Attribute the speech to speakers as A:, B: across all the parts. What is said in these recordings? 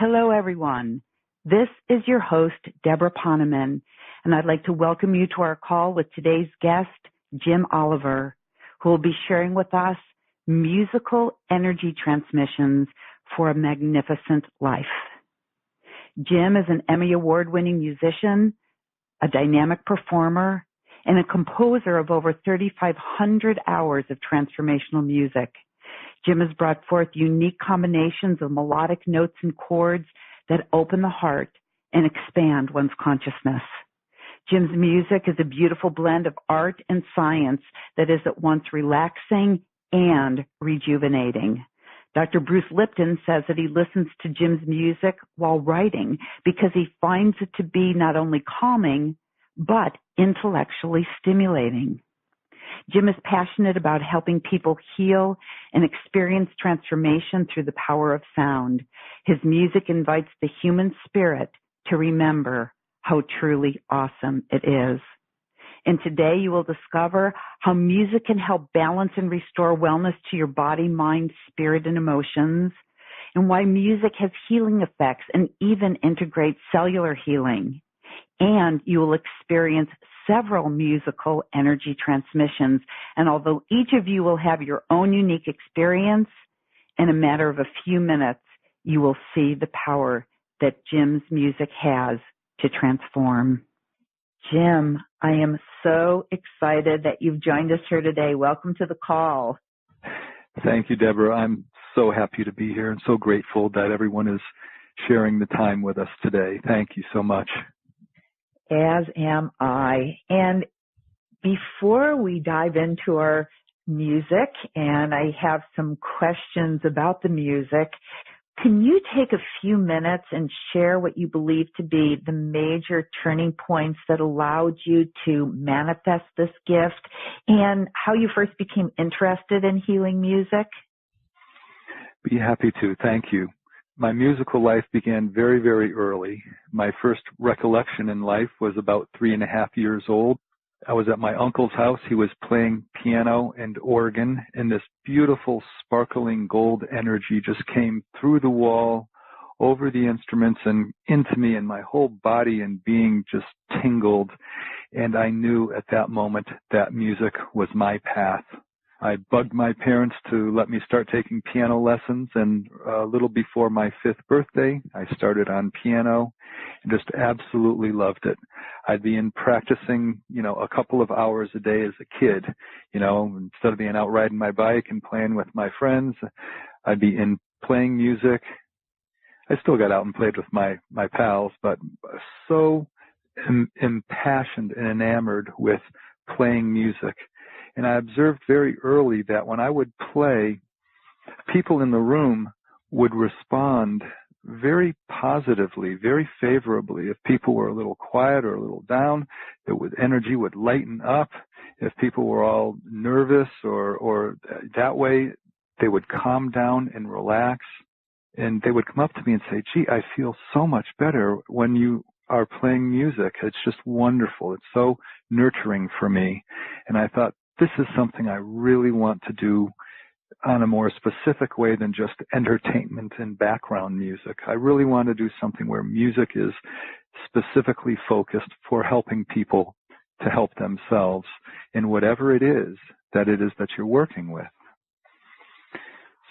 A: Hello, everyone. This is your host, Debra Poneman, and I'd like to welcome you to our call with today's guest, Jim Oliver, who will be sharing with us musical energy transmissions for a magnificent life. Jim is an Emmy Award-winning musician, a dynamic performer, and a composer of over 3,500 hours of transformational music. Jim has brought forth unique combinations of melodic notes and chords that open the heart and expand one's consciousness. Jim's music is a beautiful blend of art and science that is at once relaxing and rejuvenating. Dr. Bruce Lipton says that he listens to Jim's music while writing because he finds it to be not only calming, but intellectually stimulating. Jim is passionate about helping people heal and experience transformation through the power of sound. His music invites the human spirit to remember how truly awesome it is. And today you will discover how music can help balance and restore wellness to your body, mind, spirit, and emotions, and why music has healing effects and even integrates cellular healing. And you will experience several musical energy transmissions. And although each of you will have your own unique experience, in a matter of a few minutes, you will see the power that Jim's music has to transform. Jim, I am so excited that you've joined us here today. Welcome to the call.
B: Thank you, Deborah. I'm so happy to be here and so grateful that everyone is sharing the time with us today. Thank you so much.
A: As am I. And before we dive into our music, and I have some questions about the music, can you take a few minutes and share what you believe to be the major turning points that allowed you to manifest this gift and how you first became interested in healing music?
B: Be happy to. Thank you. My musical life began very, very early. My first recollection in life was about 3.5 years old. I was at my uncle's house. He was playing piano and organ, and this beautiful sparkling gold energy just came through the wall, over the instruments, and into me, and my whole body and being just tingled. And I knew at that moment that music was my path. I bugged my parents to let me start taking piano lessons, and a little before my 5th birthday, I started on piano and just absolutely loved it. I'd be in practicing, a couple of hours a day as a kid, instead of being out riding my bike and playing with my friends, I'd be in playing music. I still got out and played with my pals, but so impassioned and enamored with playing music. And I observed very early that when I would play, people in the room would respond very positively, very favorably. If people were a little quiet or a little down, energy would lighten up. If people were all nervous or that way, they would calm down and relax. And they would come up to me and say, "Gee, I feel so much better when you are playing music. It's just wonderful. It's so nurturing for me." And I thought, this is something I really want to do on a more specific way than just entertainment and background music. I really want to do something where music is specifically focused for helping people to help themselves in whatever it is that you're working with.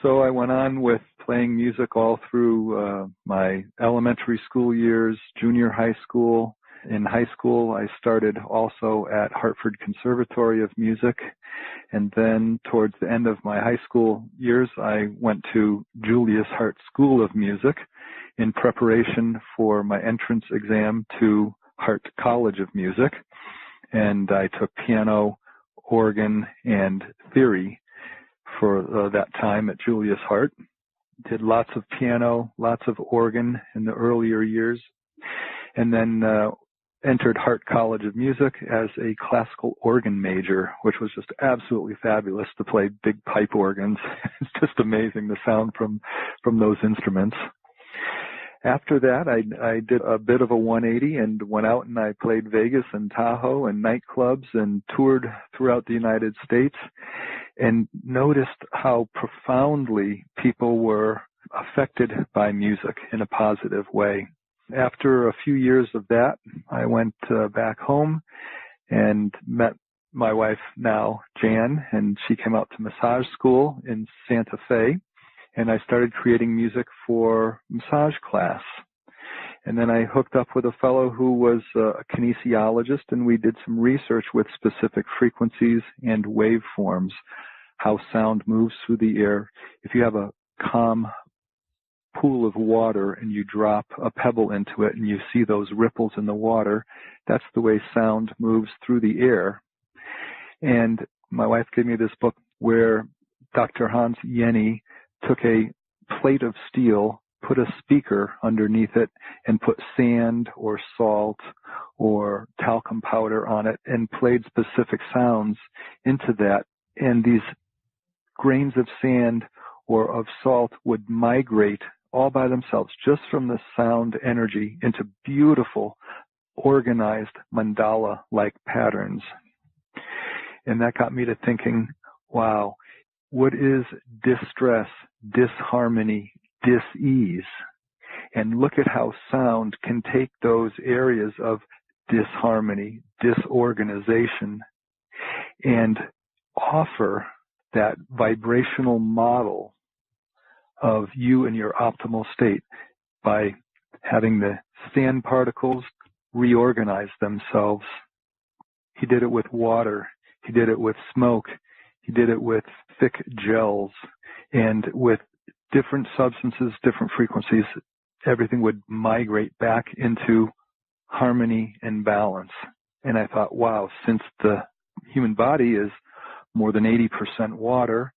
B: So I went on with playing music all through my elementary school years, junior high school. In high school, I started also at Hartford Conservatory of Music. And then towards the end of my high school years, I went to Julius Hart School of Music in preparation for my entrance exam to Hart College of Music. And I took piano, organ, and theory for that time at Julius Hart. Did lots of piano, lots of organ in the earlier years. And then entered Hart College of Music as a classical organ major, which was just absolutely fabulous to play big pipe organs. It's just amazing the sound from those instruments. After that, I did a bit of a 180 and went out and I played Vegas and Tahoe and nightclubs and toured throughout the United States and noticed how profoundly people were affected by music in a positive way. After a few years of that, I went back home and met my wife now, Jan, and she came out to massage school in Santa Fe, and I started creating music for massage class. And then I hooked up with a fellow who was a kinesiologist, and we did some research with specific frequencies and waveforms, how sound moves through the air. If you have a calm pool of water and you drop a pebble into it and you see those ripples in the water, that's the way sound moves through the air. And my wife gave me this book where Dr. Hans Jenny took a plate of steel, put a speaker underneath it, and put sand or salt or talcum powder on it and played specific sounds into that. And these grains of sand or of salt would migrate all by themselves just from the sound energy into beautiful, organized mandala-like patterns. And that got me to thinking, wow, what is distress, disharmony, dis-ease? And look at how sound can take those areas of disharmony, disorganization, and offer that vibrational model of you in your optimal state by having the sand particles reorganize themselves. He did it with water. He did it with smoke. He did it with thick gels, and with different substances, different frequencies, everything would migrate back into harmony and balance. And I thought, wow, since the human body is more than 80% water,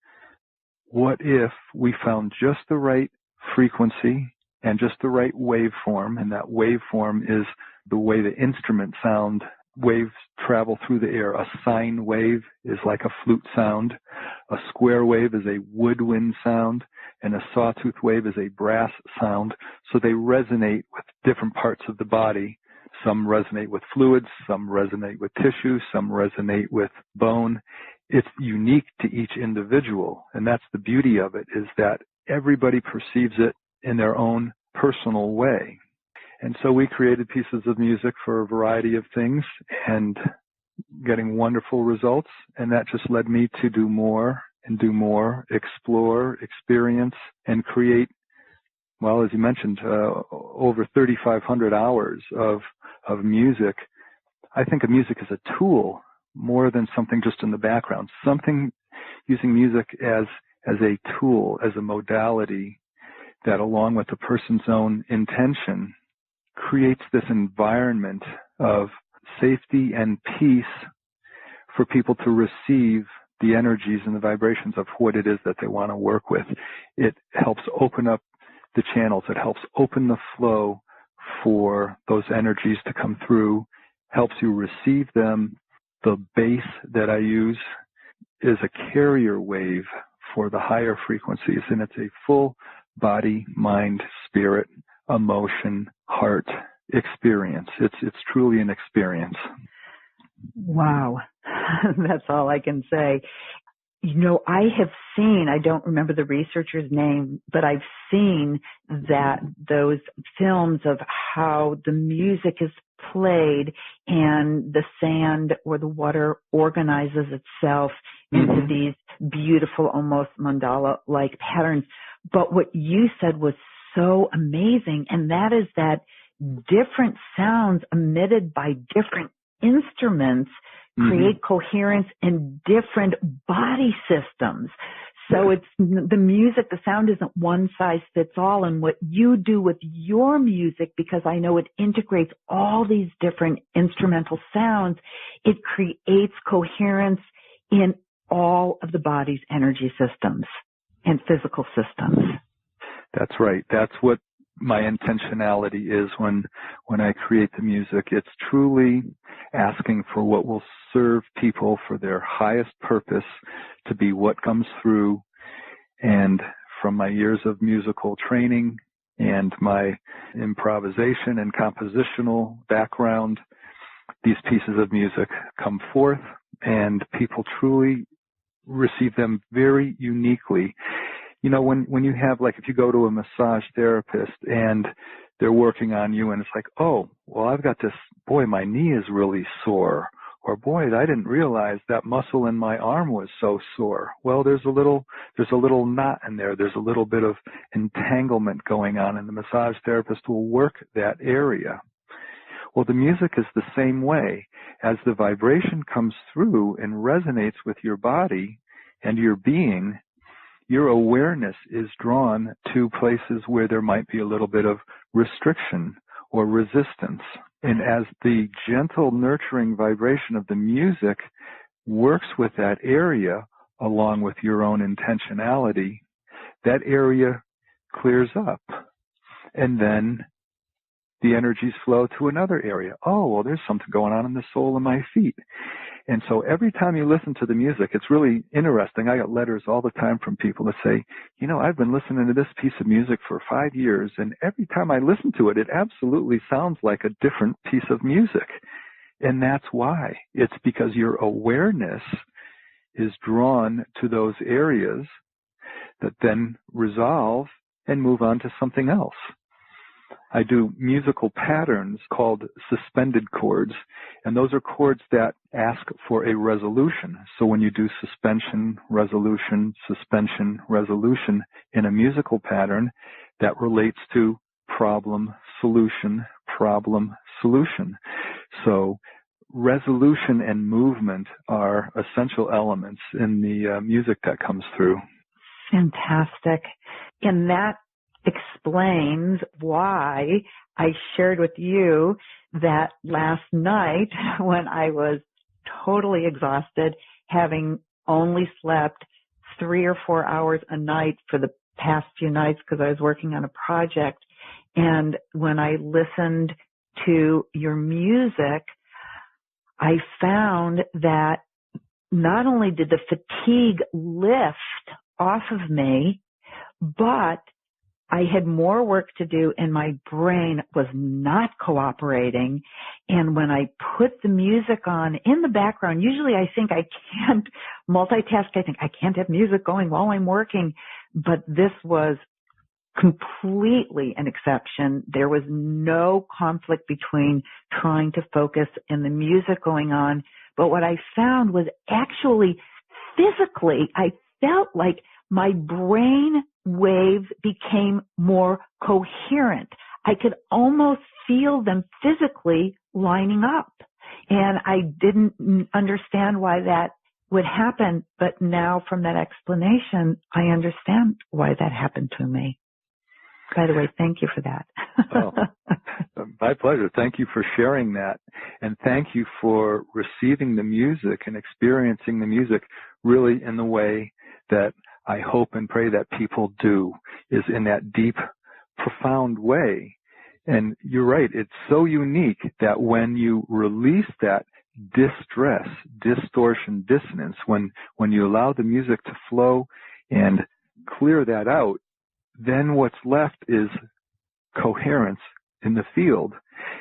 B: what if we found just the right frequency and just the right waveform, and that waveform is the way the instrument sound waves travel through the air. A sine wave is like a flute sound. A square wave is a woodwind sound, and a sawtooth wave is a brass sound. So they resonate with different parts of the body. Some resonate with fluids, some resonate with tissue, some resonate with bone. It's unique to each individual, and that's the beauty of it, is that everybody perceives it in their own personal way. And so we created pieces of music for a variety of things and getting wonderful results, and that just led me to do more and do more, explore, experience, and create, well, as you mentioned, over 3,500 hours of music. I think of music as a tool more than something just in the background, something using music as a tool, as a modality that, along with the person's own intention, creates this environment of safety and peace for people to receive the energies and the vibrations of what it is that they want to work with. It helps open up the channels. It helps open the flow for those energies to come through, helps you receive them. The bass that I use is a carrier wave for the higher frequencies, and it's a full body, mind, spirit, emotion, heart experience. It's truly an experience.
A: Wow. That's all I can say. You know, I have seen, I don't remember the researcher's name, but I've seen that those films of how the music is played and the sand or the water organizes itself into these beautiful, almost mandala-like patterns. But what you said was so amazing, and that is that different sounds emitted by different instruments create coherence in different body systems. So it's the music, the sound isn't one size fits all. And what you do with your music, because I know it integrates all these different instrumental sounds, it creates coherence in all of the body's energy systems and physical systems.
B: That's right. That's what my intentionality is when I create the music. It's truly asking for what will serve people for their highest purpose, to be what comes through. And from my years of musical training and my improvisation and compositional background, these pieces of music come forth, and people truly receive them very uniquely. You know, when you have, like, if you go to a massage therapist and they're working on you and it's like, oh, well, I've got this, boy, my knee is really sore. Or, boy, I didn't realize that muscle in my arm was so sore. Well, there's a little knot in there. There's a little bit of entanglement going on, and the massage therapist will work that area. Well, the music is the same way. As the vibration comes through and resonates with your body and your being, your awareness is drawn to places where there might be a little bit of restriction or resistance. And as the gentle, nurturing vibration of the music works with that area, along with your own intentionality, that area clears up. And then the energies flow to another area. Oh, well, there's something going on in the sole of my feet. And so every time you listen to the music, it's really interesting. I get letters all the time from people that say, you know, I've been listening to this piece of music for 5 years, and every time I listen to it, it absolutely sounds like a different piece of music. And that's why. It's because your awareness is drawn to those areas that then resolve and move on to something else. I do musical patterns called suspended chords, and those are chords that ask for a resolution. So when you do suspension, resolution in a musical pattern, that relates to problem, solution, problem, solution. So resolution and movement are essential elements in the music that comes through.
A: Fantastic. And that explains why I shared with you that last night when I was totally exhausted, having only slept 3 or 4 hours a night for the past few nights because I was working on a project. And when I listened to your music, I found that not only did the fatigue lift off of me, but I had more work to do and my brain was not cooperating. And when I put the music on in the background, usually I think I can't multitask. I think I can't have music going while I'm working. But this was completely an exception. There was no conflict between trying to focus and the music going on. But what I found was actually physically, I felt like my brain waves became more coherent. I could almost feel them physically lining up. And I didn't understand why that would happen. But now from that explanation, I understand why that happened to me. By the way, thank you for that.
B: Oh, my pleasure. Thank you for sharing that. And thank you for receiving the music and experiencing the music really in the way that I hope and pray that people do, is in that deep, profound way. And you're right, it's so unique that when you release that distress, distortion, dissonance, when you allow the music to flow and clear that out, then what's left is coherence in the field.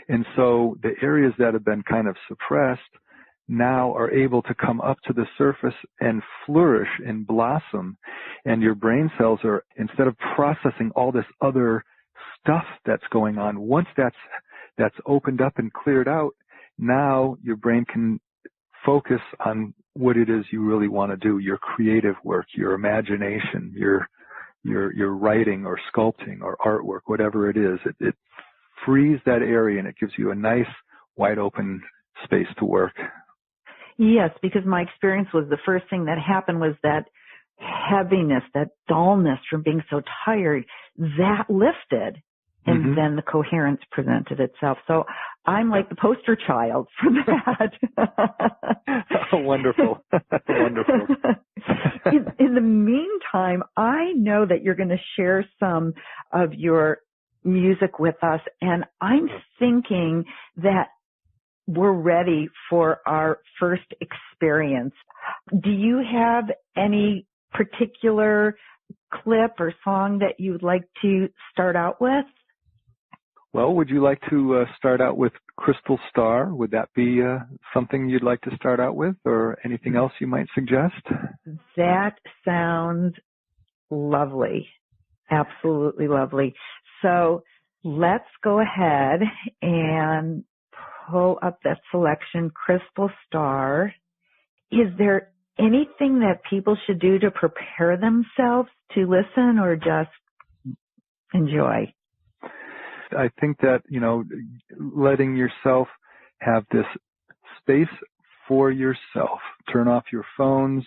B: And so the areas that have been kind of suppressed now are able to come up to the surface and flourish and blossom. And your brain cells are, instead of processing all this other stuff that's going on, once that's opened up and cleared out, now your brain can focus on what it is you really want to do, your creative work, your imagination, your writing or sculpting or artwork, whatever it is. It frees that area and it gives you a nice, wide open space to work.
A: Yes, because my experience was the first thing that happened was that heaviness, that dullness from being so tired, that lifted. And then the coherence presented itself. So I'm like the poster child for that.
B: Oh, wonderful. Wonderful.
A: In the meantime, I know that you're going to share some of your music with us, and I'm thinking that we're ready for our first experience. Do you have any particular clip or song that you would like to start out with?
B: Well, would you like to start out with Crystal Star? Would that be something you'd like to start out with, or anything else you might suggest?
A: That sounds lovely. Absolutely lovely. So let's go ahead and pull up that selection, Crystal Star. Is there anything that people should do to prepare themselves to listen or just enjoy?
B: I think that, letting yourself have this space for yourself, turn off your phones,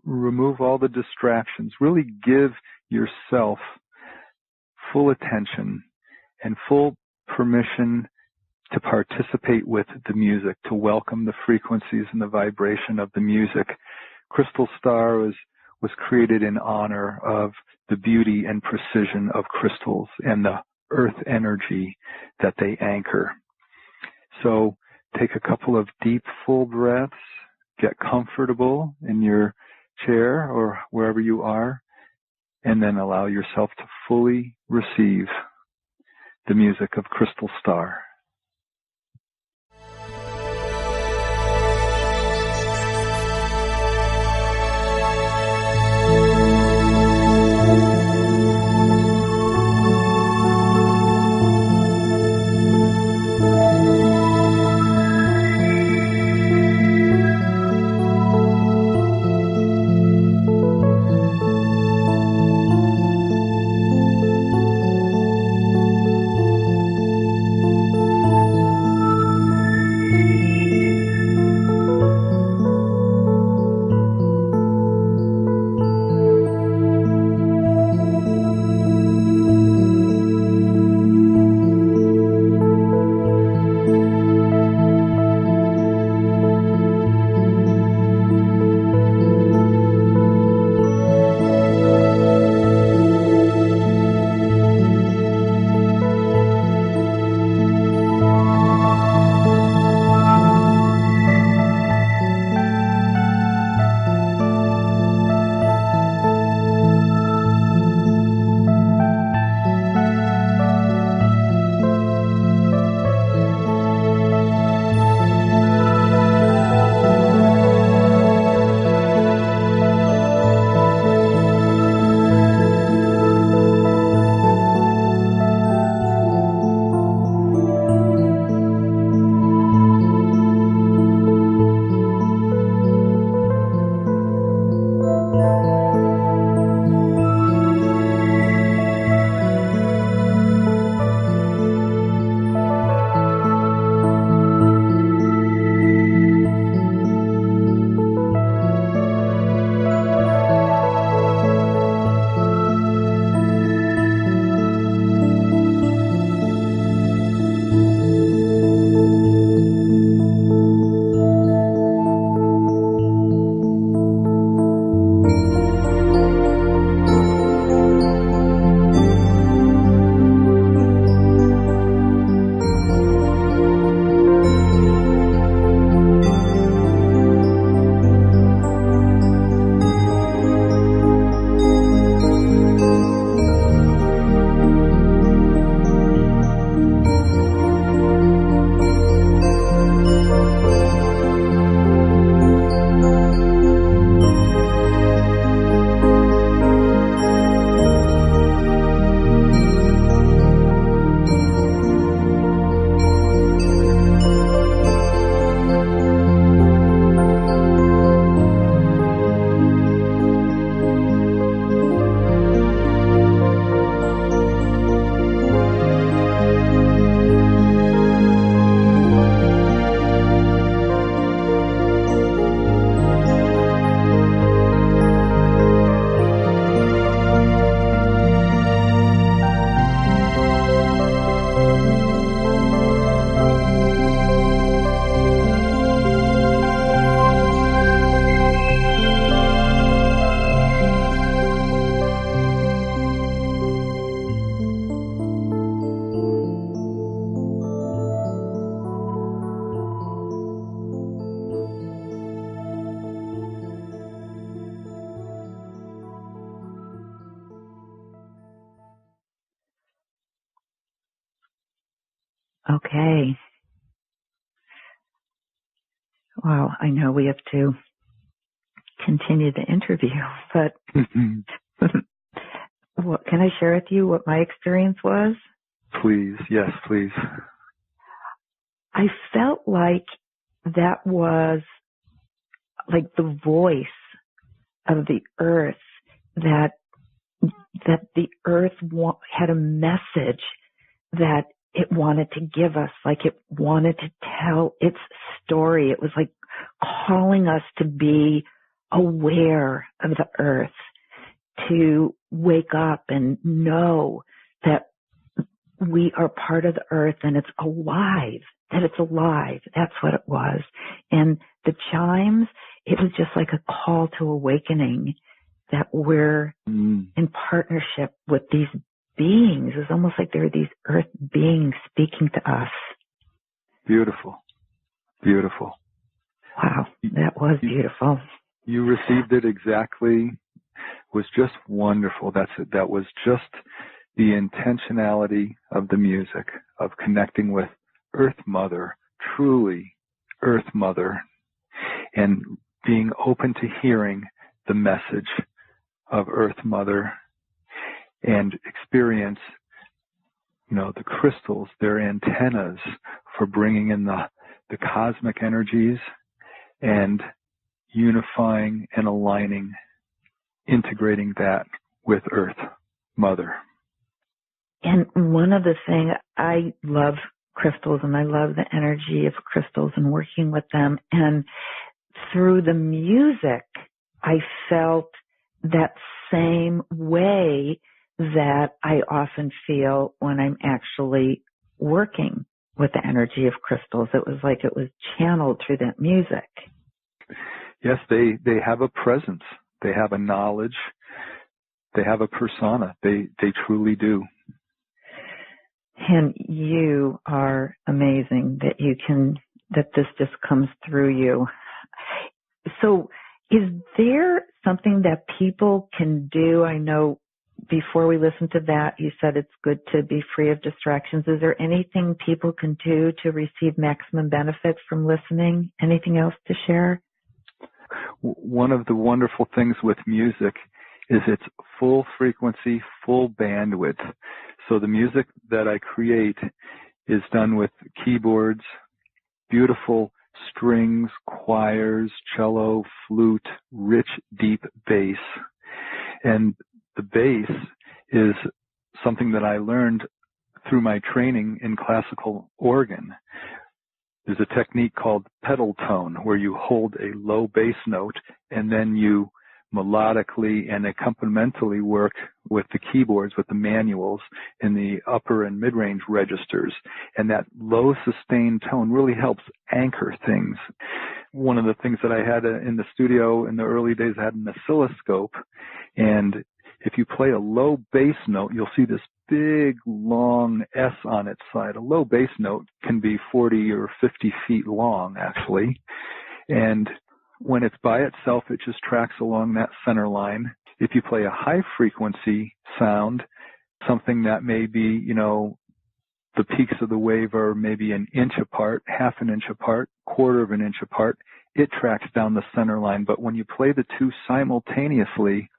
B: remove all the distractions, really give yourself full attention and full permission to participate with the music, to welcome the frequencies and the vibration of the music. Crystal Star was created in honor of the beauty and precision of crystals and the earth energy that they anchor. So take a couple of deep, full breaths, get comfortable in your chair or wherever you are, and then allow yourself to fully receive the music of Crystal Star.
A: Okay. Well, I know we have to continue the interview, but can I share with you what my experience was?
B: Please. Yes, please.
A: I felt like that was like the voice of the earth, that the earth had a message that it wanted to give us, like it wanted to tell its story. It was like calling us to be aware of the earth, to wake up and know that we are part of the earth and it's alive, that it's alive. That's what it was. And the chimes, it was just like a call to awakening, that we're in partnership with these beings. It's almost like there are these earth beings speaking to us. Beautiful.
B: Beautiful.
A: Wow, that was beautiful.
B: You received it exactly. It was just wonderful. That's it. That was just the intentionality of the music, of connecting with Earth Mother, truly Earth Mother, and being open to hearing the message of Earth Mother and experience, the crystals, their antennas for bringing in the cosmic energies and unifying and aligning, integrating that with Earth Mother.
A: And one of the things, I love crystals and I love the energy of crystals and working with them. And through the music, I felt that same way that I often feel when I'm actually working with the energy of crystals. It was like it was channeled through that music.
B: Yes, they have a presence. They have a knowledge. They have a persona. They truly do.
A: And you are amazing that this just comes through you. So is there something that people can do? I know before we listen to that, you said it's good to be free of distractions. Is there anything people can do to receive maximum benefit from listening? Anything else to share?
B: One of the wonderful things with music is its full frequency, full bandwidth. So the music that I create is done with keyboards, beautiful strings, choirs, cello, flute, rich, deep bass. And the bass is something that I learned through my training in classical organ. There's a technique called pedal tone where you hold a low bass note and then you melodically and accompaniment work with the keyboards, with the manuals in the upper and mid-range registers. And that low sustained tone really helps anchor things. One of the things that I had in the studio in the early days, I had an oscilloscope, and if you play a low bass note, you'll see this big, long S on its side. A low bass note can be 40 or 50 feet long, actually. And when it's by itself, it just tracks along that center line. If you play a high frequency sound, something that may be, the peaks of the wave are maybe an inch apart, half an inch apart, quarter of an inch apart, it tracks down the center line. But when you play the two simultaneously,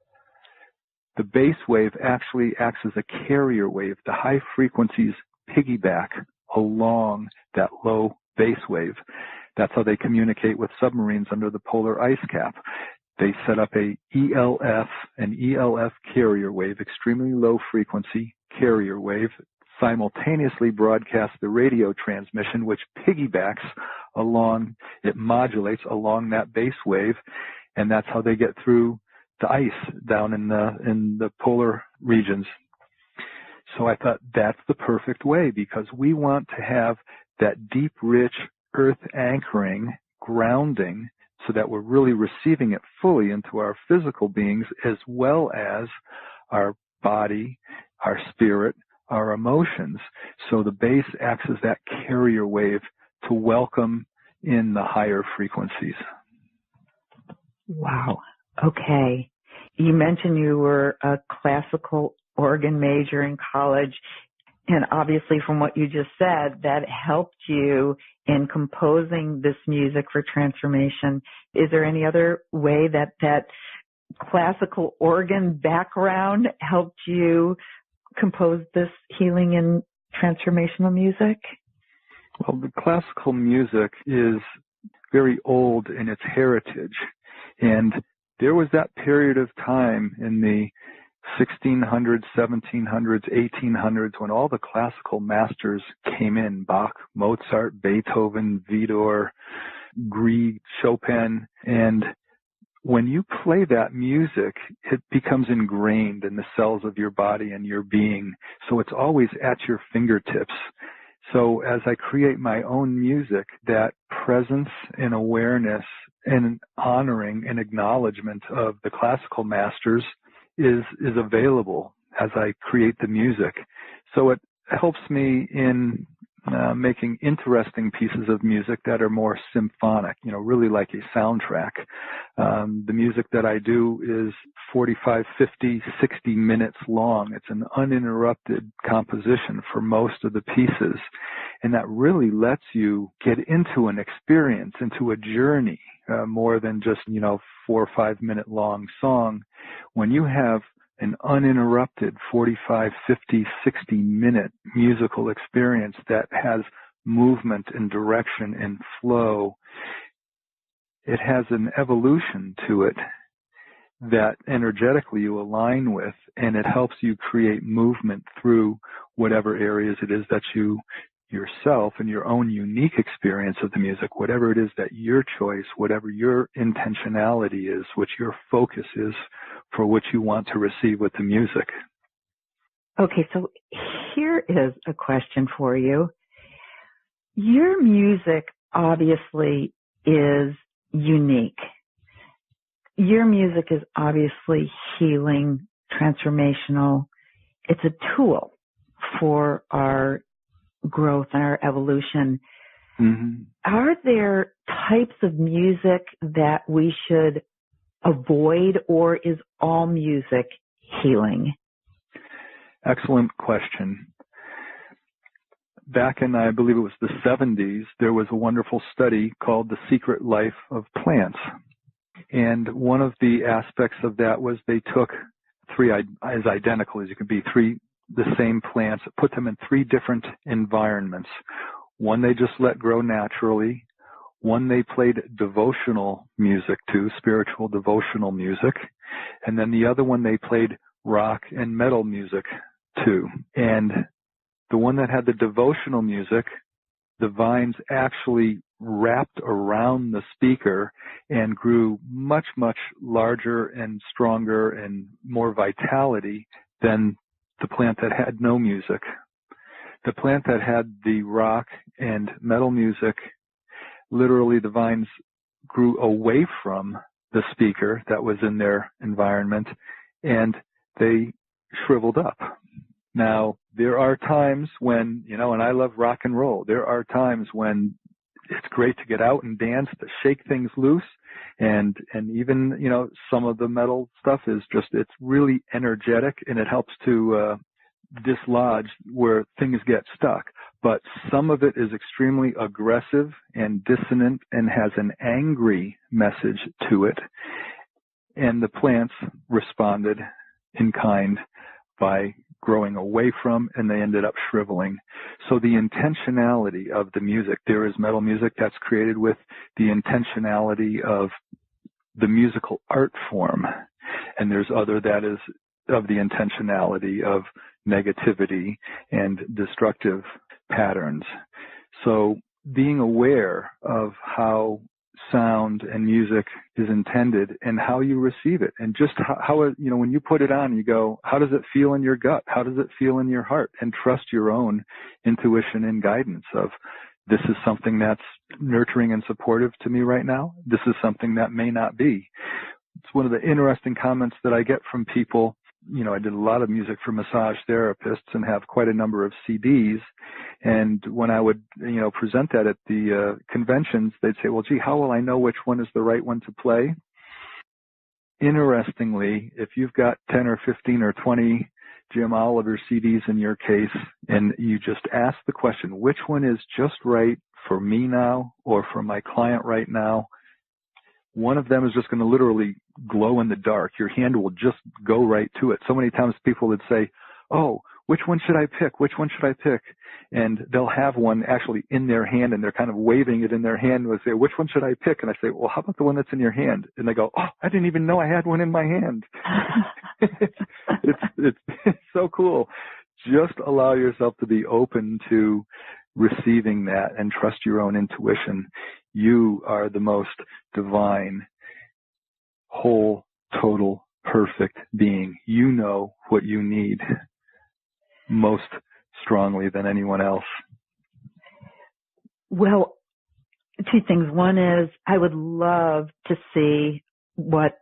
B: the bass wave actually acts as a carrier wave. The high frequencies piggyback along that low bass wave. That's how they communicate with submarines under the polar ice cap. They set up an ELF carrier wave, extremely low frequency carrier wave, simultaneously broadcast the radio transmission, which piggybacks along, it modulates along that bass wave, and that's how they get through the ice down in the polar regions. So I thought that's the perfect way, because we want to have that deep, rich earth anchoring, grounding, so that we're really receiving it fully into our physical beings, as well as our body, our spirit, our emotions. So the bass acts as that carrier wave to welcome in the higher frequencies.
A: Wow. Okay. You mentioned you were a classical organ major in college, and obviously from what you just said, that helped you in composing this music for transformation. Is there any other way that classical organ background helped you compose this healing and transformational music?
B: Well, the classical music is very old in its heritage. And there was that period of time in the 1600s, 1700s, 1800s when all the classical masters came in, Bach, Mozart, Beethoven, Widor, Grieg, Chopin, and when you play that music, it becomes ingrained in the cells of your body and your being. So it's always at your fingertips. So as I create my own music, that presence and awareness and honoring and acknowledgement of the classical masters is available as I create the music. So it helps me in making interesting pieces of music that are more symphonic, really like a soundtrack. The music that I do is 45, 50, 60 minutes long. It's an uninterrupted composition for most of the pieces. And that really lets you get into an experience, into a journey, more than just, 4 or 5 minute long song. When you have an uninterrupted 45, 50, 60 minute musical experience that has movement and direction and flow, it has an evolution to it that energetically you align with, and it helps you create movement through whatever areas it is that you yourself and your own unique experience of the music, whatever it is that your choice, whatever your intentionality is, what your focus is for what you want to receive with the music.
A: Okay, so here is a question for you. Your music obviously is unique. Your music is obviously healing, transformational. It's a tool for our growth and our evolution.
B: Mm-hmm.
A: Are there types of music that we should avoid, or is all music healing?
B: Excellent question. Back in, I believe it was the 70s, there was a wonderful study called The Secret Life of Plants. And one of the aspects of that was they took three, as identical as you can be, the same plants, put them in 3 different environments. One they just let grow naturally. One they played devotional music to, spiritual devotional music. And then the other one they played rock and metal music to. And the one that had the devotional music, the vines actually wrapped around the speaker and grew much, much larger and stronger and more vitality than the plant that had no music. The plant that had the rock and metal music, literally the vines grew away from the speaker that was in their environment and they shriveled up. Now, there are times when, and I love rock and roll, there are times when it's great to get out and dance, to shake things loose. And even, some of the metal stuff is just, it's really energetic and it helps to dislodge where things get stuck. But some of it is extremely aggressive and dissonant and has an angry message to it. And the plants responded in kind by growing away from, and they ended up shriveling. So the intentionality of the music, there is metal music that's created with the intentionality of the musical art form, and there's other that is of the intentionality of negativity and destructive patterns. So being aware of how sound and music is intended and how you receive it, and just how it, when you put it on, you go, how does it feel in your gut? How does it feel in your heart? And trust your own intuition and guidance of, this is something that's nurturing and supportive to me right now. This is something that may not be. It's one of the interesting comments that I get from people. I did a lot of music for massage therapists and have quite a number of CDs. And when I would, present that at the conventions, they'd say, well, gee, how will I know which one is the right one to play? Interestingly, if you've got 10 or 15 or 20 Jim Oliver CDs in your case, and you just ask the question, which one is just right for me now or for my client right now, one of them is just going to literally glow in the dark. Your hand will just go right to it. So many times people would say, oh, which one should I pick? Which one should I pick? And they'll have one actually in their hand, and they're kind of waving it in their hand and say, which one should I pick? And I say, well, how about the one that's in your hand? And they go, oh, I didn't even know I had one in my hand. It's so cool. Just allow yourself to be open to receiving that and trust your own intuition. You are the most divine, whole, total, perfect being. You know what you need most strongly than anyone else.
A: Well, two things. One is I would love to see what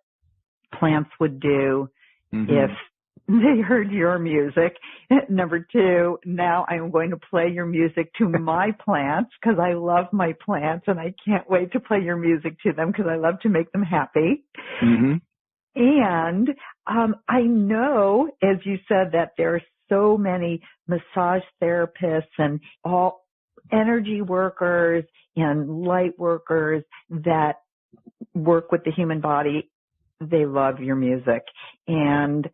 A: plants would do if they heard your music. Number two, now I'm going to play your music to my plants because I love my plants and I can't wait to play your music to them because I love to make them happy. And I know, as you said, that there are so many massage therapists and all energy workers and light workers that work with the human body. They love your music. And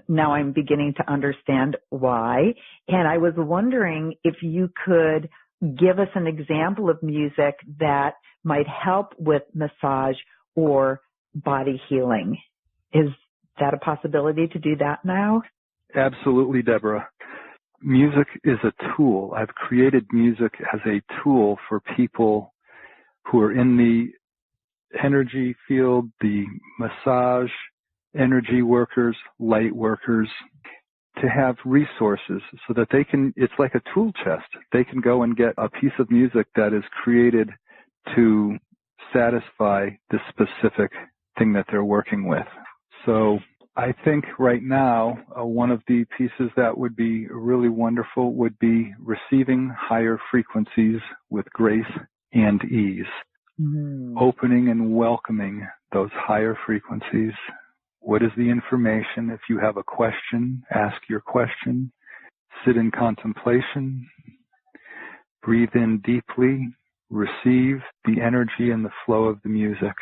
A: now I'm beginning to understand why. And I was wondering if you could give us an example of music that might help with massage or body healing. Is that a possibility to do that now?
B: Absolutely, Deborah. Music is a tool. I've created music as a tool for people who are in the energy field, the massage, energy workers, light workers, to have resources so that they can, it's like a tool chest. They can go and get a piece of music that is created to satisfy the specific thing that they're working with. So I think right now, one of the pieces that would be really wonderful would be receiving higher frequencies with grace and ease, opening and welcoming those higher frequencies. What is the information? If you have a question, ask your question. Sit in contemplation. Breathe in deeply. Receive the energy and the flow of the music.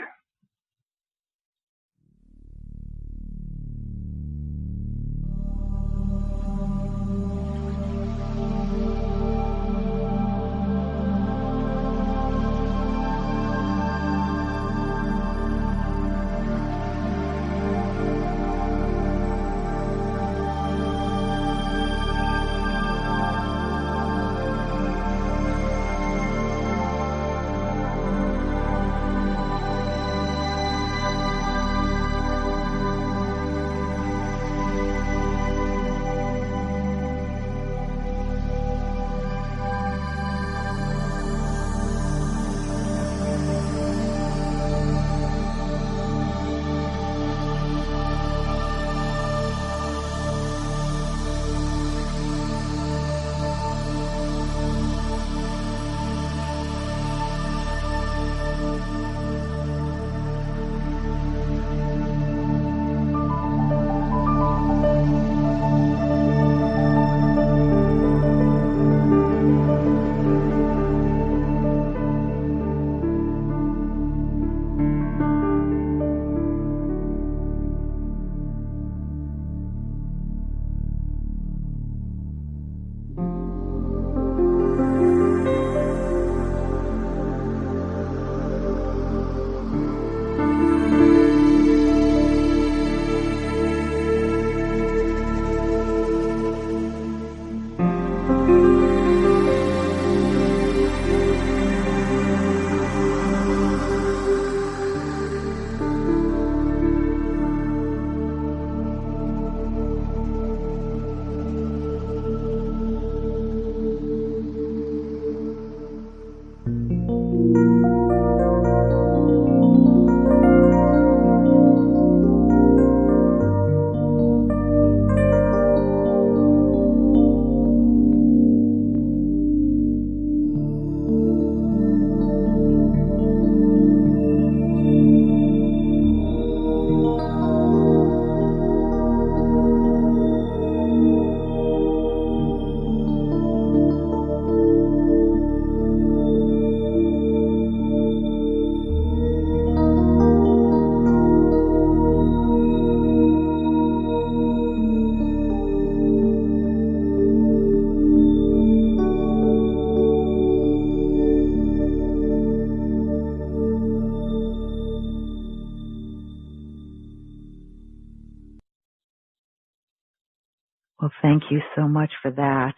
A: Thank you so much for that.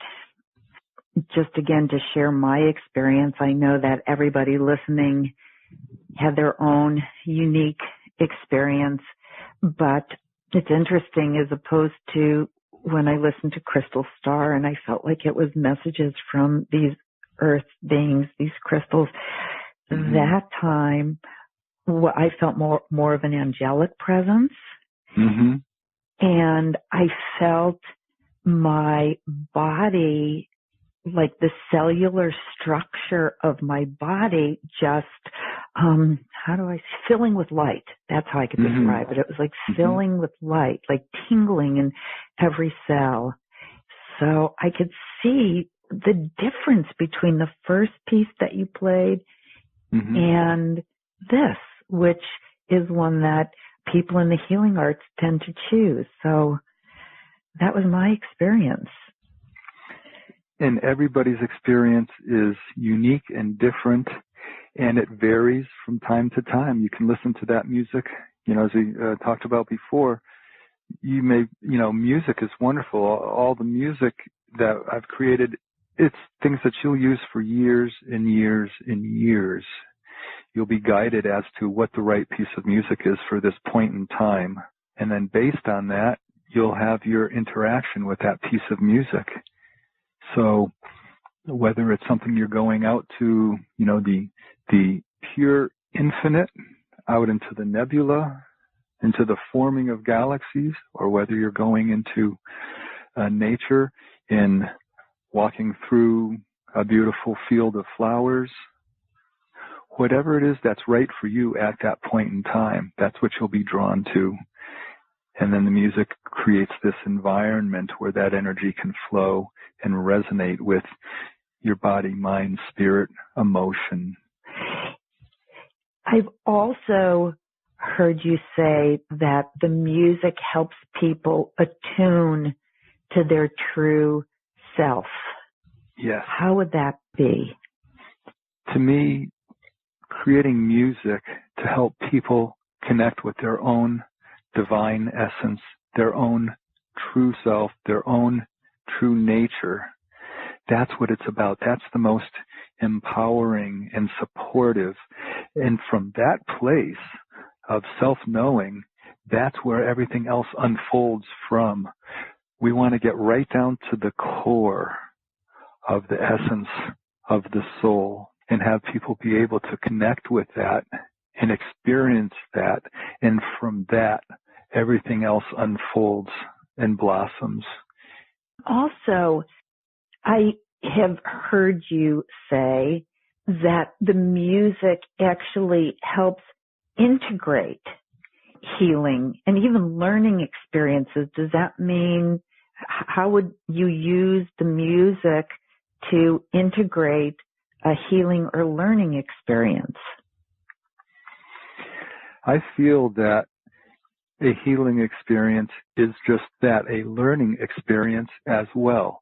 A: Just again, to share my experience, I know that everybody listening had their own unique experience, but it's interesting as opposed to when I listened to Crystal Star and I felt like it was messages from these earth beings, these crystals. Mm-hmm. That time, I felt more of an angelic presence. Mm-hmm. And I felt my body, like the cellular structure of my body, just, filling with light. That's how I could describe it. It was like filling with light, like tingling in every cell. So I could see the difference between the first piece that you played and this, which is one that people in the healing arts tend to choose. So that was my experience.
B: And everybody's experience is unique and different, and it varies from time to time. You can listen to that music, as we talked about before. Music is wonderful. All the music that I've created, it's things that you'll use for years and years and years. You'll be guided as to what the right piece of music is for this point in time. And then based on that, you'll have your interaction with that piece of music. So whether it's something you're going out to, the pure infinite, out into the nebula, into the forming of galaxies, or whether you're going into nature in walking through a beautiful field of flowers, whatever it is that's right for you at that point in time, that's what you'll be drawn to. And then the music creates this environment where that energy can flow and resonate with your body, mind, spirit, emotion.
A: I've also heard you say that the music helps people attune to their true self.
B: Yes.
A: How would that be?
B: To me, creating music to help people connect with their own divine essence, their own true self, their own true nature. That's what it's about. That's the most empowering and supportive. And from that place of self-knowing, that's where everything else unfolds from. We want to get right down to the core of the essence of the soul and have people be able to connect with that and experience that. And from that, everything else unfolds and blossoms.
A: Also, I have heard you say that the music actually helps integrate healing and even learning experiences. Does that mean, how would you use the music to integrate a healing or learning experience?
B: I feel that a healing experience is just that, a learning experience as well.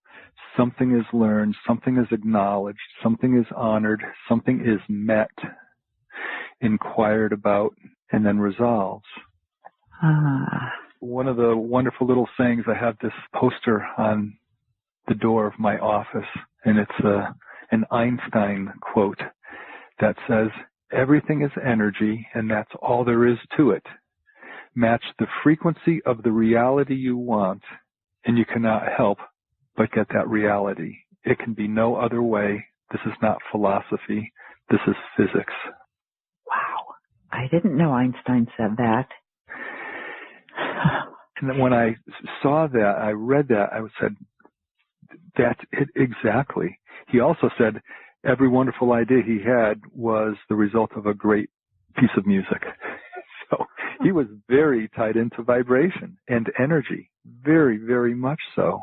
B: Something is learned, something is acknowledged, something is honored, something is met, inquired about, and then resolves. One of the wonderful little sayings, I have this poster on the door of my office, and it's an Einstein quote that says, "Everything is energy, and that's all there is to it. Match the frequency of the reality you want, and you cannot help but get that reality. It can be no other way. This is not philosophy. This is physics."
A: Wow. I didn't know Einstein said that.
B: And then when I saw that, I read that, I said, that's it exactly. He also said every wonderful idea he had was the result of a great piece of music. So he was very tied into vibration and energy, very, very much so.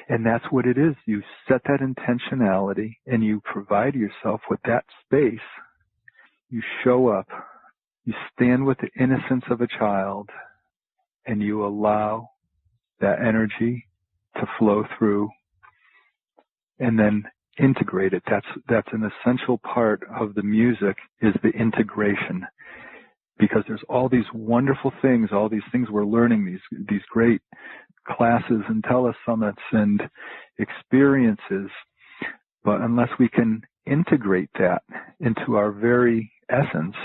B: And that's what it is. You set that intentionality and you provide yourself with that space. You show up, you stand with the innocence of a child, and you allow that energy to flow through and then integrate it. That's an essential part of the music, is the integration. because there's all these wonderful things, all these things we're learning, these great classes and telesummits and experiences. But unless we can integrate that into our very essence,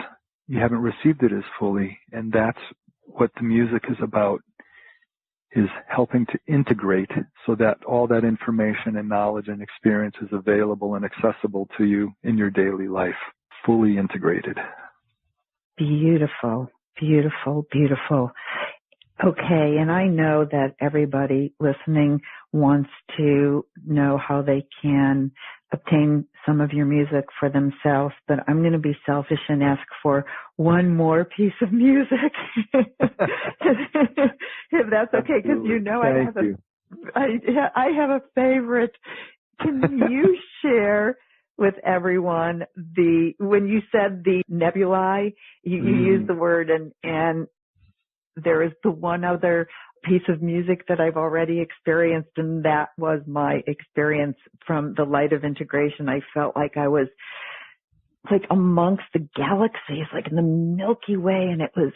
B: you haven't received it as fully. And that's what the music is about, is helping to integrate so that all that information and knowledge and experience is available and accessible to you in your daily life, fully integrated.
A: Beautiful, beautiful, beautiful. Okay, and I know that everybody listening wants to know how they can obtain some of your music for themselves, but I'm going to be selfish and ask for one more piece of music, if that's okay, because you know I have a favorite. Can you share with everyone when you said the nebulae, you used the word, and there is the one other piece of music that I've already experienced, and that was my experience from the Light of Integration. I felt like I was like amongst the galaxies, like in the Milky Way, and it was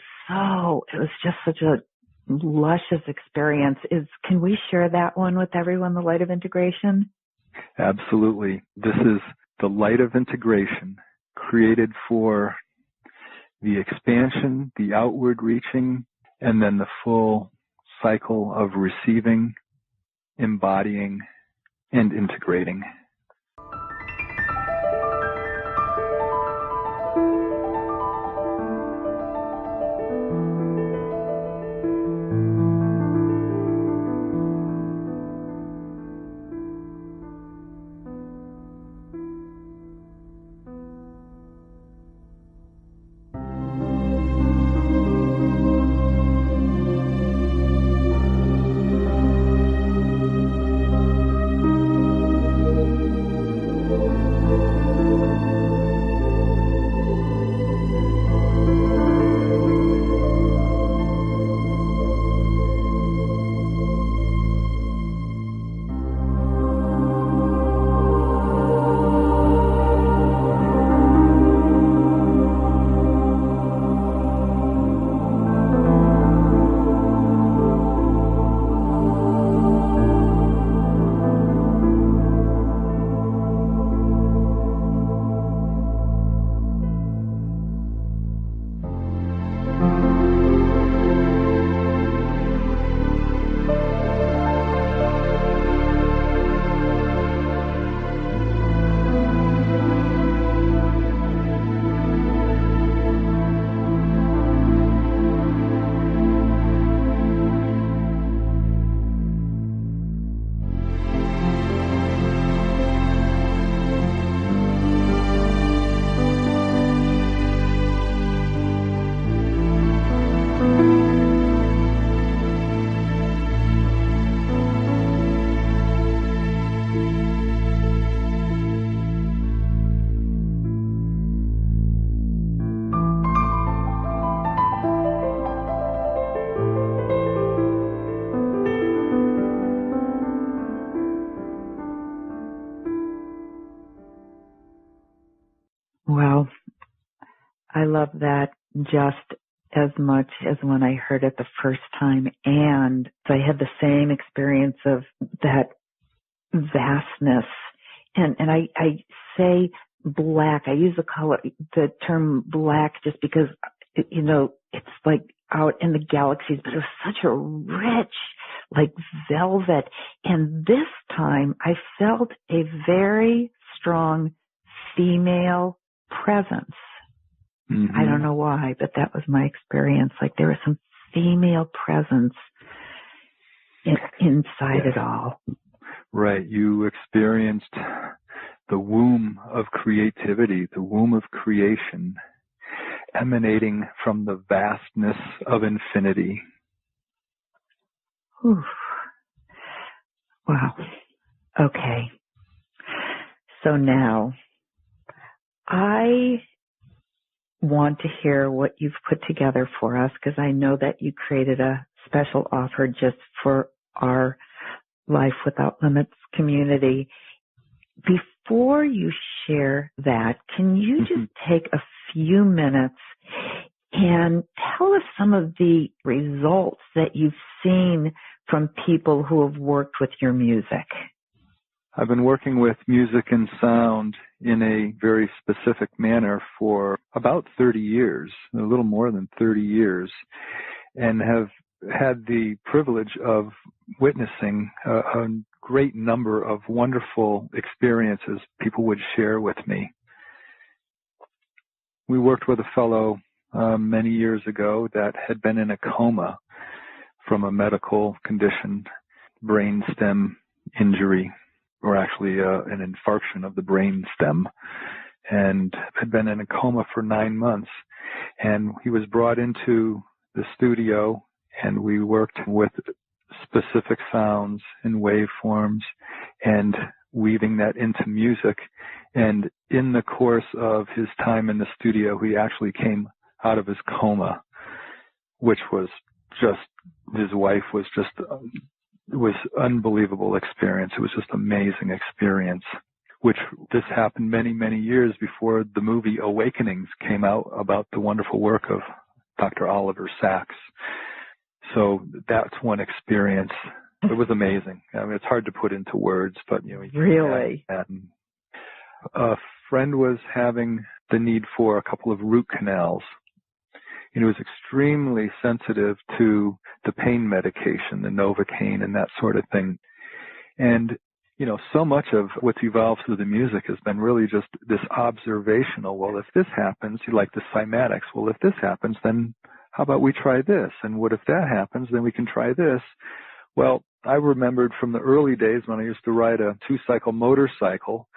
A: just such a luscious experience. Can we share that one with everyone, the Light of Integration?
B: Absolutely. This is the Light of Integration, created for the expansion, the outward reaching, and then the full cycle of receiving, embodying, and integrating.
A: Well, I love that just as much as when I heard it the first time. And I had the same experience of that vastness. And I say black. I use the term black just because, it's like out in the galaxies, but it was such a rich, like velvet. And this time I felt a very strong female presence. Mm-hmm. I don't know why, but that was my experience. Like there was some female presence inside it all.
B: Right. You experienced the womb of creativity, the womb of creation, emanating from the vastness of infinity.
A: Oof. Wow. Okay. So now I want to hear what you've put together for us, because I know that you created a special offer just for our Life Without Limits community. Before you share that, can you just take a few minutes And tell us some of the results that you've seen from people who have worked with your music.
B: I've been working with music and sound in a very specific manner for about 30 years, a little more than 30 years, and have had the privilege of witnessing a great number of wonderful experiences people would share with me. We worked with a fellow many years ago that had been in a coma from a medical condition, brainstem injury, or actually an infarction of the brainstem, and had been in a coma for 9 months. And he was brought into the studio, and we worked with specific sounds and waveforms and weaving that into music. And in the course of his time in the studio, he actually came out of his coma, which was just, his wife was just, it was unbelievable experience. It was just amazing experience, which this happened many, many years before the movie Awakenings came out about the wonderful work of Dr. Oliver Sacks. So that's one experience. It was amazing. I mean, it's hard to put into words, but
A: really.
B: And a friend was having the need for a couple of root canals. He was extremely sensitive to the pain medication, the Novocaine and that sort of thing. And, so much of what's evolved through the music has been really just this observational. Well, if this happens, like the cymatics, well, if this happens, then how about we try this? And what if that happens, then we can try this. Well, I remembered from the early days when I used to ride a 2-cycle motorcycle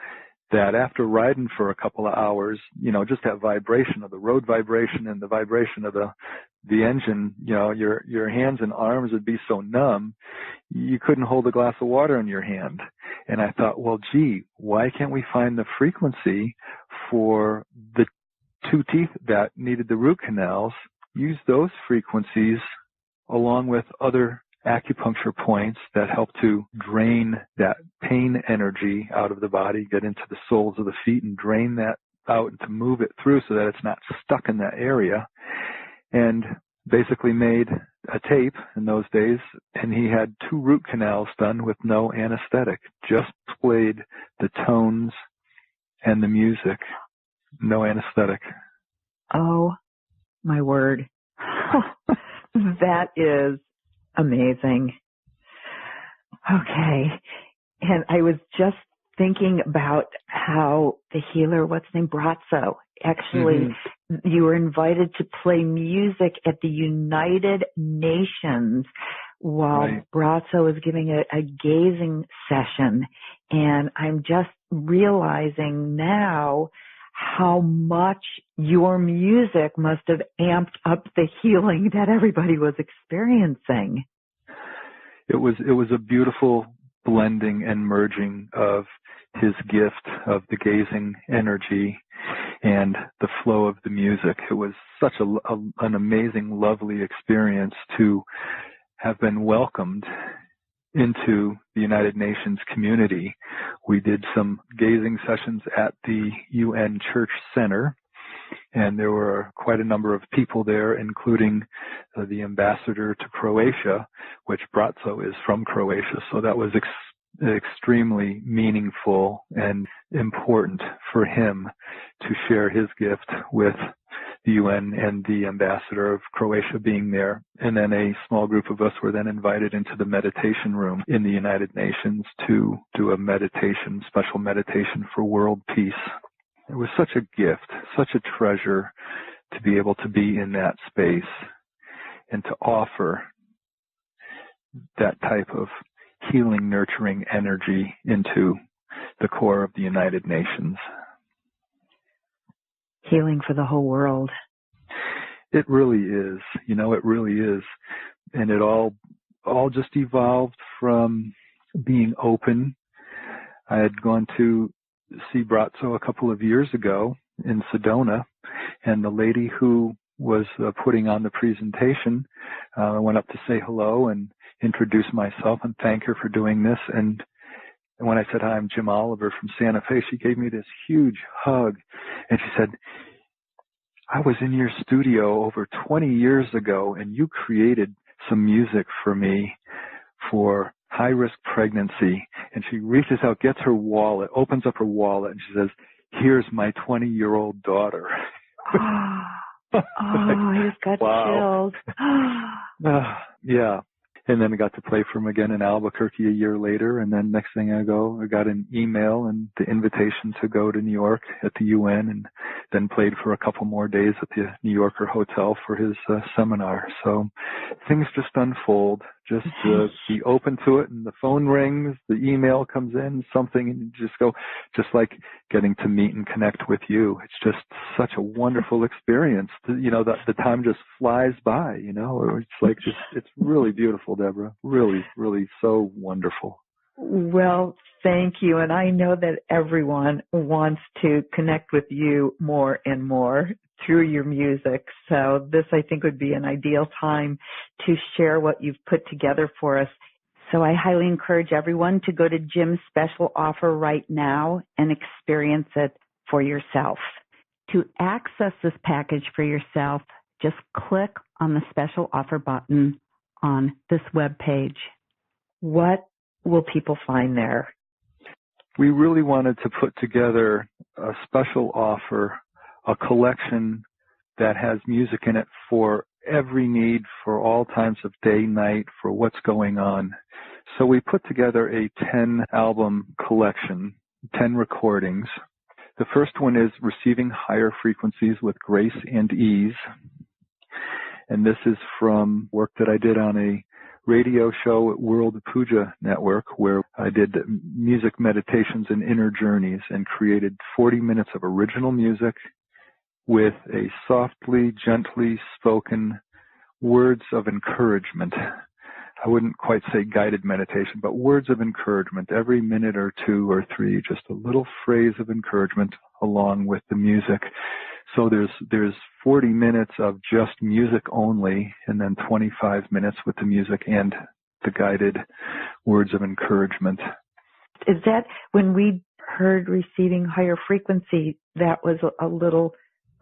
B: that after riding for a couple of hours, just that vibration of the road vibration and the vibration of the engine, your hands and arms would be so numb, you couldn't hold a glass of water in your hand. And I thought, well, gee, why can't we find the frequency for the 2 teeth that needed the root canals, use those frequencies along with other acupuncture points that help to drain that pain energy out of the body, get into the soles of the feet and drain that out and to move it through so that it's not stuck in that area. And basically made a tape in those days, and he had 2 root canals done with no anesthetic, just played the tones and the music, no anesthetic.
A: Oh, my word. That is amazing. Okay. And I was just thinking about how the healer, what's his name, Brazzo, actually, you were invited to play music at the United Nations while Brazzo was giving a gazing session. And I'm just realizing now how much your music must have amped up the healing that everybody was experiencing.
B: It was a beautiful blending and merging of his gift of the gazing energy and the flow of the music. It was such an amazing, lovely experience to have been welcomed into the United Nations community. We did some gazing sessions at the UN Church Center, and there were quite a number of people there, including the ambassador to Croatia, which Brazzo is from Croatia. So that was extremely meaningful and important for him to share his gift with the UN and the ambassador of Croatia being there. And then a small group of us were then invited into the meditation room in the United Nations to do a meditation, special meditation for world peace. It was such a gift, such a treasure to be able to be in that space and to offer that type of healing, nurturing energy into the core of the United Nations.
A: Healing for the whole world.
B: It really is. It really is. And it all just evolved from being open. I had gone to see Brazzo a couple of years ago in Sedona, and the lady who was putting on the presentation, I went up to say hello and introduce myself and thank her for doing this. And when I said, "Hi, I'm Jim Oliver from Santa Fe," she gave me this huge hug. And she said, I was in your studio over 20 years ago, and you created some music for me for high-risk pregnancy. And she reaches out, gets her wallet, opens up her wallet, and she says, here's my 20-year-old daughter.
A: I just got
B: wow.
A: chills.
B: Yeah. And then I got to play for him again in Albuquerque a year later. And then next thing I got an email and the invitation to go to New York at the UN, and then played for a couple more days at the New Yorker Hotel for his seminar. So things just unfold. Just be open to it, and the phone rings, the email comes in, something, and you just go, just like getting to meet and connect with you. It's just such a wonderful experience. You know, the time just flies by, you know. It's like it's really beautiful, Debra. Really, really so wonderful.
A: Well, thank you. And I know that everyone wants to connect with you more and more through your music. So this, I think, would be an ideal time to share what you've put together for us. So I highly encourage everyone to go to Jim's special offer right now and experience it for yourself. To access this package for yourself, just click on the special offer button on this webpage. What will people find there?
B: We really wanted to put together a special offer, a collection that has music in it for every need, for all times of day, night, for what's going on. So we put together a 10-album collection, 10 recordings. The first one is Receiving Higher Frequencies with Grace and Ease. And this is from work that I did on a radio show at World Puja Network, where I did music meditations and inner journeys and created 40 minutes of original music with a softly, gently spoken words of encouragement. I wouldn't quite say guided meditation, but words of encouragement. Every minute or two or three, just a little phrase of encouragement along with the music. So there's 40 minutes of just music only, and then 25 minutes with the music and the guided words of encouragement.
A: Is that when we heard Receiving Higher Frequency, that was a little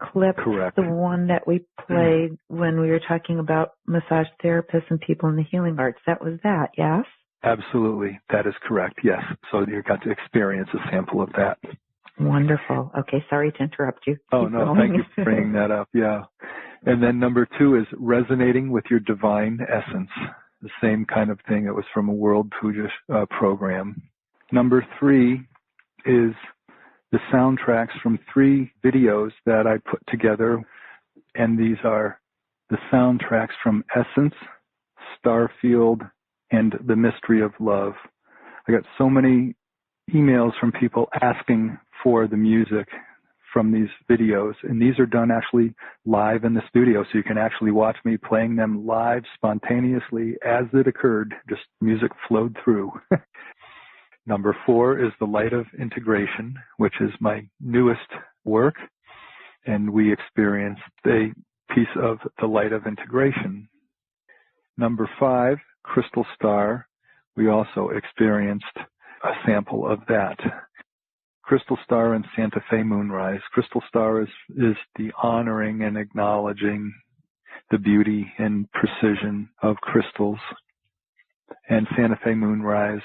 A: clip?
B: Correct.
A: The one that we played when we were talking about massage therapists and people in the healing arts. That was that, yes?
B: Absolutely. That is correct, yes. So you got to experience a sample of that.
A: Wonderful. Okay, sorry to interrupt you.
B: Oh, no, thank you for bringing that up, yeah. And then number 2 is Resonating with Your Divine Essence. The same kind of thing. It was from a World Puja program. Number 3 is the soundtracks from 3 videos that I put together, and these are the soundtracks from Essence, Starfield, and The Mystery of Love. I got so many emails from people asking for the music from these videos, and these are done actually live in the studio, so you can actually watch me playing them live spontaneously as it occurred. Just music flowed through. Number 4 is The Light of Integration, which is my newest work, and we experienced a piece of The Light of Integration. Number 5, Crystal Star, we also experienced a sample of that. Crystal Star and Santa Fe Moonrise. Crystal Star is the honoring and acknowledging the beauty and precision of crystals. And Santa Fe Moonrise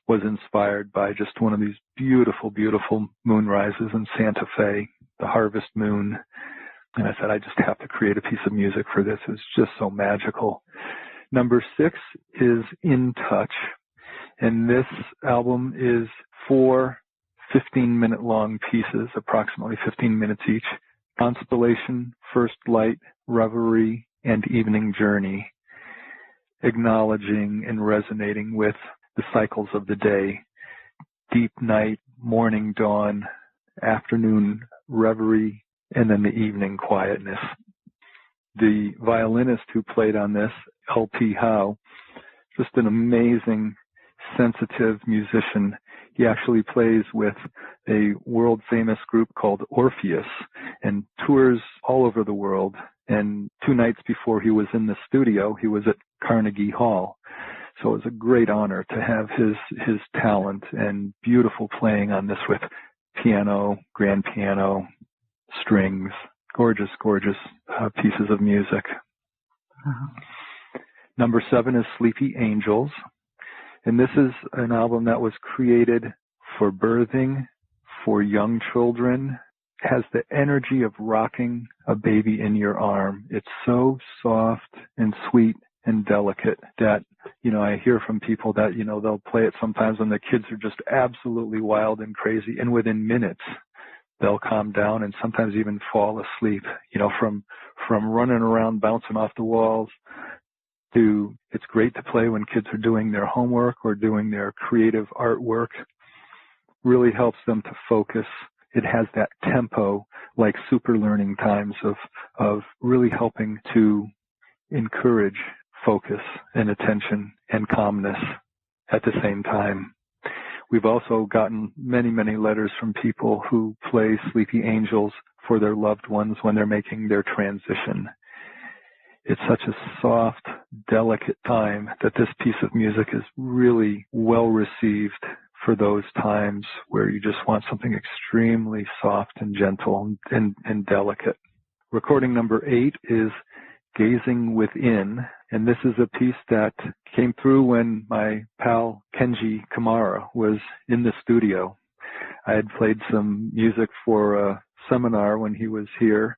B: was inspired by just one of these beautiful, beautiful moonrises in Santa Fe, the harvest moon. And I said, I just have to create a piece of music for this. It's just so magical. Number 6 is In Touch. And this album is 4 15-minute long pieces, approximately 15 minutes each. Constellation, First Light, Reverie, and Evening Journey. Acknowledging and resonating with the cycles of the day. Deep night, morning dawn, afternoon reverie, and then the evening quietness. The violinist who played on this, L.P. Howe, just an amazing, sensitive musician. He actually plays with a world-famous group called Orpheus and tours all over the world. And 2 nights before he was in the studio, he was at Carnegie Hall. So it was a great honor to have his talent and beautiful playing on this with piano, grand piano, strings, gorgeous, gorgeous pieces of music.
A: Uh-huh.
B: Number 7 is Sleepy Angels. And this is an album that was created for birthing, for young children. It has the energy of rocking a baby in your arm. It's so soft and sweet and delicate that, I hear from people that, they'll play it sometimes when the kids are just absolutely wild and crazy. And within minutes, they'll calm down and sometimes even fall asleep, from running around, bouncing off the walls to it's great to play when kids are doing their homework or doing their creative artwork. Really helps them to focus. It has that tempo like super learning times of really helping to encourage focus and attention and calmness at the same time. We've also gotten many, many letters from people who play Sleepy Angels for their loved ones when they're making their transition. It's such a soft, delicate time that this piece of music is really well received for those times where you just want something extremely soft and gentle and delicate. Recording number 8 is Gazing Within, and this is a piece that came through when my pal Kenji Kamara was in the studio. I had played some music for a seminar when he was here,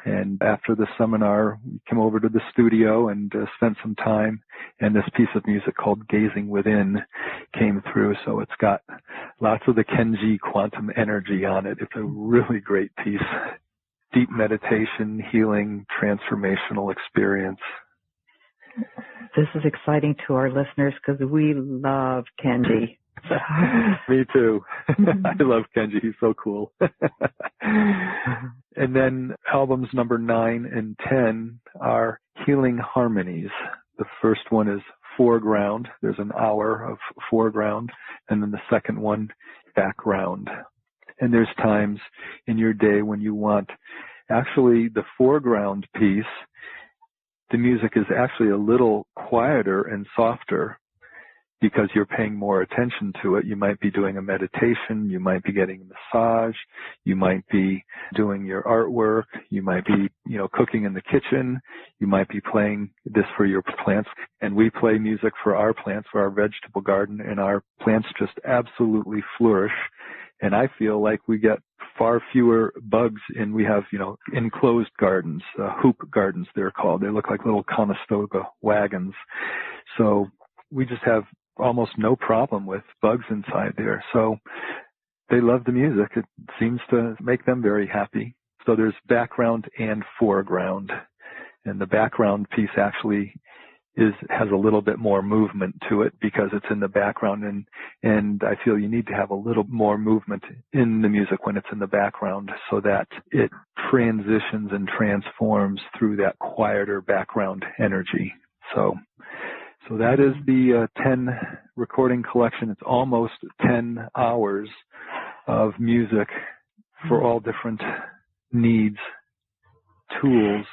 B: and after the seminar, we came over to the studio and spent some time, and this piece of music called Gazing Within came through, so it's got lots of the Kenji quantum energy on it. It's a really great piece. Deep meditation, healing, transformational experience.
A: This is exciting to our listeners because we love Kenji.
B: Me too. I love Kenji. He's so cool. And then albums number 9 and 10 are Healing Harmonies. The first one is Foreground. There's an hour of foreground. And then the second one, Background. And there's times in your day when you want actually the foreground piece, the music is actually a little quieter and softer because you're paying more attention to it. You might be doing a meditation, you might be getting a massage, you might be doing your artwork, you might be, cooking in the kitchen, you might be playing this for your plants. And we play music for our plants, for our vegetable garden, and our plants just absolutely flourish. And I feel like we get far fewer bugs and we have, enclosed gardens, hoop gardens they're called. They look like little Conestoga wagons. So we just have almost no problem with bugs inside there. So they love the music. It seems to make them very happy. So there's background and foreground. And the background piece actually has a little bit more movement to it because it's in the background, and I feel you need to have a little more movement in the music when it's in the background so that it transitions and transforms through that quieter background energy. So that is the 10 recording collection. It's almost 10 hours of music for all different needs, tools,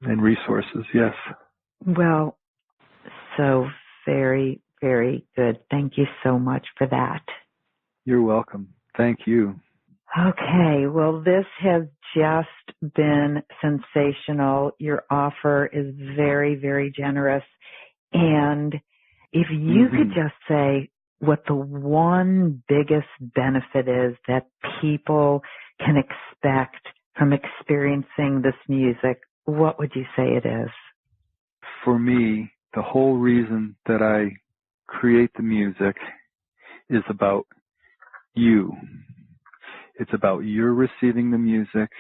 B: and resources. Yes.
A: Well, so very, very good. Thank you so much for that.
B: You're welcome. Thank you.
A: Okay, well, this has just been sensational. Your offer is very, very generous. And if you could just say what the one biggest benefit is that people can expect from experiencing this music, what would you say it is?
B: For me, the whole reason that I create the music is about you. It's about your receiving the music.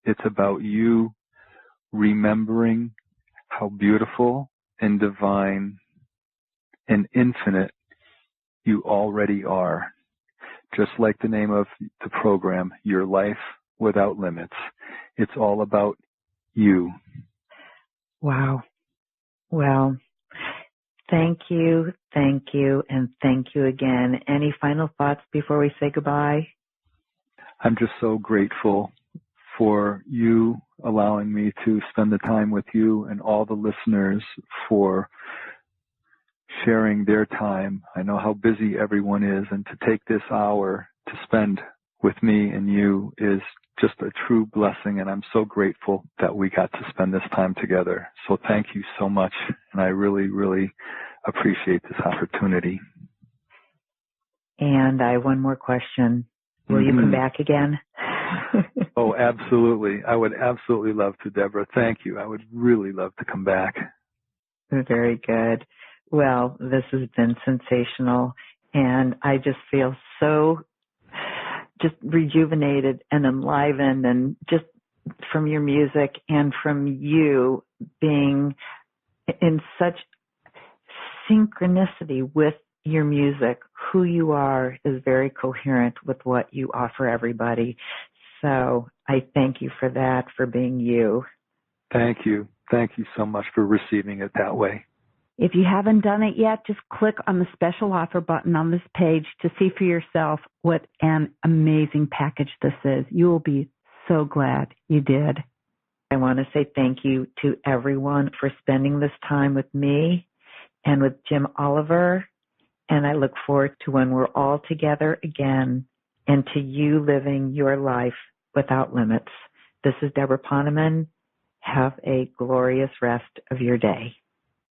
B: It's about you remembering how beautiful and divine and infinite you already are. Just like the name of the program, Your Life Without Limits. It's all about you.
A: Wow. Well, thank you, and thank you again. Any final thoughts before we say goodbye?
B: I'm just so grateful for you allowing me to spend the time with you and all the listeners for sharing their time. I know how busy everyone is, and to take this hour to spend with me and you is just a true blessing, and I'm so grateful that we got to spend this time together. So thank you so much, and I really, really appreciate this opportunity.
A: And I have one more question. Will you come back again?
B: Oh, absolutely. I would absolutely love to, Debra. Thank you. I would really love to come back.
A: Very good. Well, this has been sensational, and I just feel so just rejuvenated and enlivened, and just from your music and from you being in such synchronicity with your music. Who you are is very coherent with what you offer everybody. So I thank you for that, for being you.
B: Thank you. Thank you so much for receiving it that way.
A: If you haven't done it yet, just click on the special offer button on this page to see for yourself what an amazing package this is. You will be so glad you did. I want to say thank you to everyone for spending this time with me and with Jim Oliver. And I look forward to when we're all together again and to you living your life without limits. This is Debra Poneman. Have a glorious rest of your day.